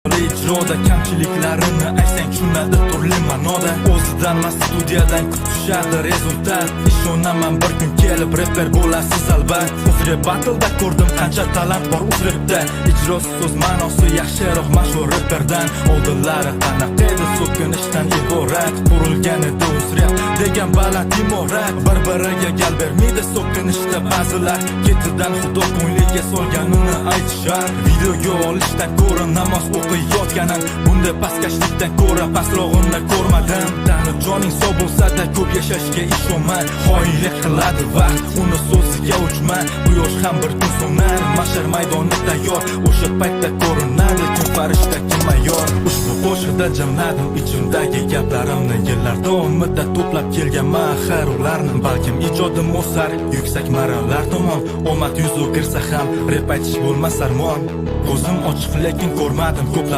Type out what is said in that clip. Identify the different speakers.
Speaker 1: Ijroda kamchiliklarini aytsang tushunadi turli ma'noda. O'zidan mas studiyadan kutishadi rezultat. Ishonaman bir kun kelib reper bo'lasiz albat. O'zga battle'da ko'rdim qancha talant bor uzribda. Ijrosi so'z ma'nosi yaxshiroq mashhur reperdan. Oldinlari qanaqa edi so'kinishdan iborat. Qurilgan edi uzrib degan baland imorat. Bir-biriga gal bermaydi so'kinishda ba'zilar. Ketidan xudo ko'ngliga solganini aytishar. Videoga olishdan ko'ra namoz o'qiyotganim, bunday pastkashlikdan ko'ra pastrog'ini ko'rmadim. Tanib joning sog' bo'lsa-da ko'p yashashga ishonma. Xoinlik qiladi vaqt, uni so'ziga uchma. Bu yosh ham bir kun so'nar, mahshar maydoni tayyor. O'sha paytda ko'rinadi kim farishta, kim ayyor. Ushbu qo'shiqda jamladim ichimdagi gaplarimni. Yillar davomida to'plab kelgan maharularni. Balkim ijodim o'sar yuksak marralar tomon. Omad yuzu kirsa ham rep aytish bo'lmas armon. Ko'zim ochiq lekin ko'rmadim ko'plab